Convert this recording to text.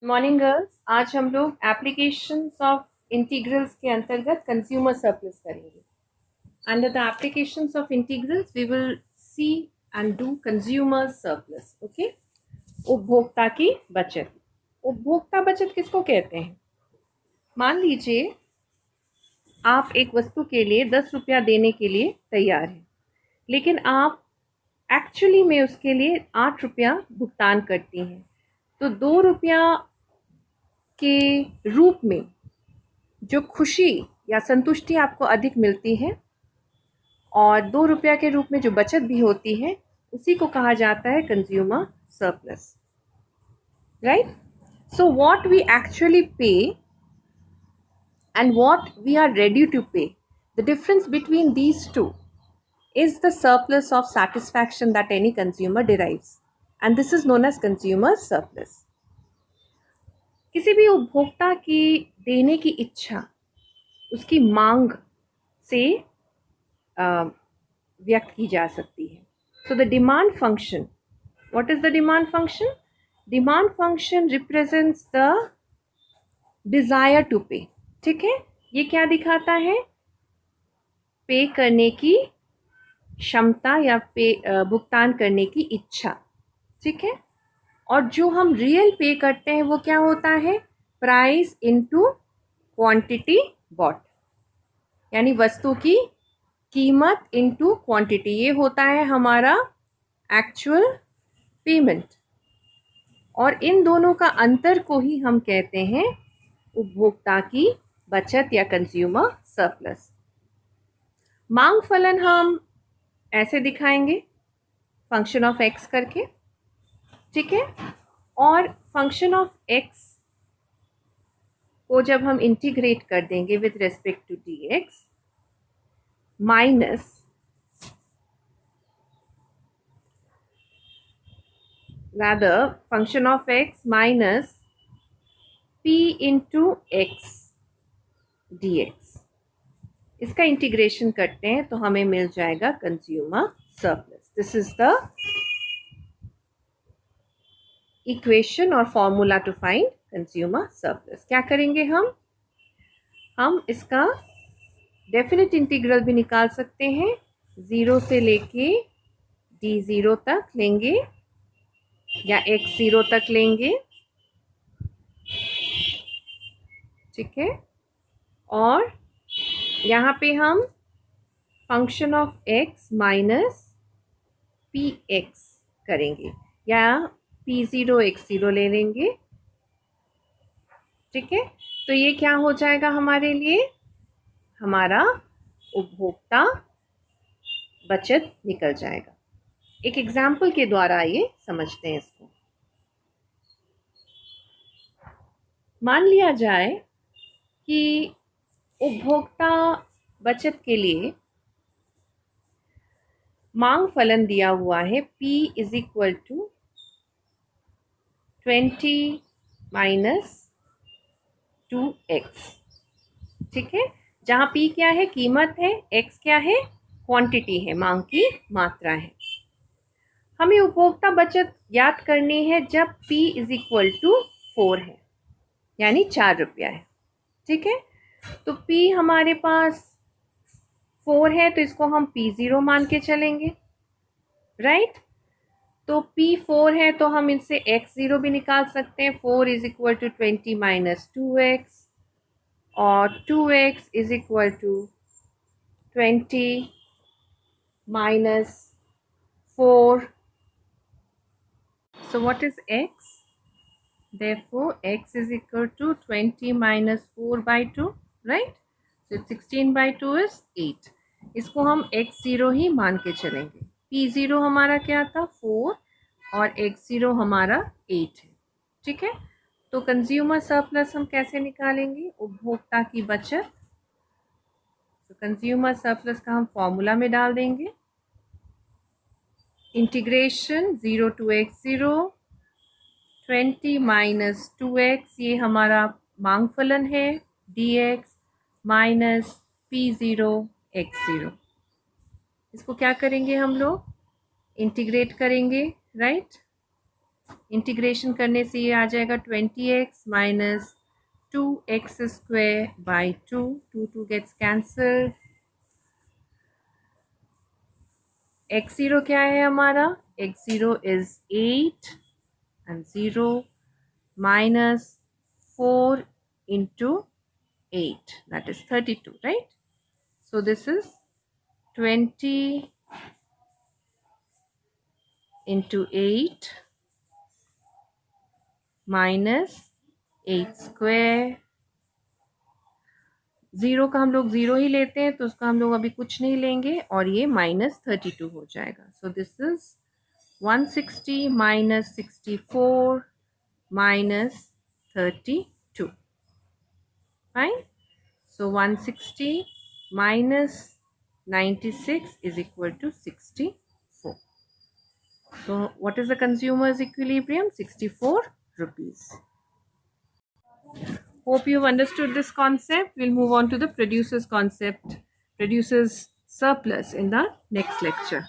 Morning girls, आज हम लोग एप्लीकेशंस ऑफ इंटीग्रल्स के अंतर्गत कंज्यूमर सरप्लस करेंगे. Under the applications of integrals we will see and do consumer surplus. Okay. उपभोक्ता की बचत. उपभोक्ता बचत किसको कहते हैं? मान लीजिए आप एक वस्तु के लिए 10 रुपया देने के लिए तैयार हैं, लेकिन आप एक्चुअली में उसके लिए 8 रुपया भुगतान करती हैं. तो 2 रुपया के रूप में जो खुशी या संतुष्टि आपको अधिक मिलती है और 2 रुपया के रूप में जो बचत भी होती है, उसी को कहा जाता है consumer surplus. Right. So what we actually pay and what we are ready to pay, the difference between these two is the surplus of satisfaction that any consumer derives, and this is known as consumer surplus. किसी भी उपभोक्ता की देने की इच्छा उसकी मांग से व्यक्त की जा सकती है. So the demand function, what is the demand function? Demand function represents the desire to pay. ठीक है. ये क्या दिखाता है? पे करने की क्षमता या पे भुगतान करने की इच्छा. ठीक है. और जो हम रियल पे करते हैं वो क्या होता है? प्राइस इनटू क्वांटिटी बॉट, यानी वस्तु की कीमत इनटू क्वांटिटी. ये होता है हमारा एक्चुअल पेमेंट, और इन दोनों का अंतर को ही हम कहते हैं उपभोक्ता की बचत या कंज्यूमर सरप्लस. मांग फलन हम ऐसे दिखाएंगे, फंक्शन ऑफ एक्स करके. ठीक है. और फंक्शन ऑफ एक्स को जब हम इंटीग्रेट कर देंगे with respect to d x minus rather function of x minus p into x dx, इसका इंटीग्रेशन करते हैं तो हमें मिल जाएगा consumer surplus. This is the equation और formula to find consumer surplus. क्या करेंगे हम इसका डेफिनेट इंटीग्रल भी निकाल सकते हैं. 0 से लेके d0 तक लेंगे या x0 तक लेंगे. ठीक है. और यहाँ पे हम function of x minus P x करेंगे या p0 x0 ले लेंगे. ठीक है. तो ये क्या हो जाएगा हमारे लिए? हमारा उपभोक्ता बचत निकल जाएगा. एक एग्जाम्पल के द्वारा ये समझते हैं इसको. मान लिया जाए कि उपभोक्ता बचत के लिए मांग फलन दिया हुआ है P is equal to 20 minus 2x. ठीक है. जहां P क्या है? कीमत है. X क्या है? क्वांटिटी है, मांग की मात्रा है. हमें उपभोक्ता बचत ज्ञात करनी है जब P इज इक्वल टू 4 है, यानी 4 रुपया है. ठीक है. तो P हमारे पास 4 है तो इसको हम P0 मान के चलेंगे. राइट. तो P 4 है तो हम इससे x0 भी निकाल सकते हैं. 4 is equal to 20 minus 2x और 2x is equal to 20 minus 4. So what is x? Therefore x is equal to 20 minus 4 by 2, right? So 16 by 2 is 8. इसको हम x0 ही मान के चलेंगे. p0 हमारा क्या था? 4 और x0 हमारा 8 है. ठीक है. तो कंज्यूमर सरप्लस हम कैसे निकालेंगे? उपभोक्ता की बचत. तो कंज्यूमर सरप्लस का हम फॉर्मूला में डाल देंगे. Integration 0 to x0 20 minus 2x, ये हमारा मांग फलन है. dx minus p0 x0. इसको क्या करेंगे हम लोग? इंटीग्रेट करेंगे. राइट. इंटीग्रेशन करने से ये आ जाएगा 20x minus 2x square by 2. 2 gets cancelled. x0 क्या है हमारा? x0 is 8 and 0 minus 4 into 8, that is 32, right? So this is 20 into 8 minus 8 square. 0 का हम लोग 0 ही लेते हैं, तो उसका हम लोग अभी कुछ नहीं लेंगे और ये -32 हो जाएगा. So this is 160 minus 64 minus 32. Fine. So 160 minus 96 is equal to 64. So what is the consumer's equilibrium? 64 rupees. Hope you've understood this concept. We'll move on to the producer's concept, producer's surplus in the next lecture.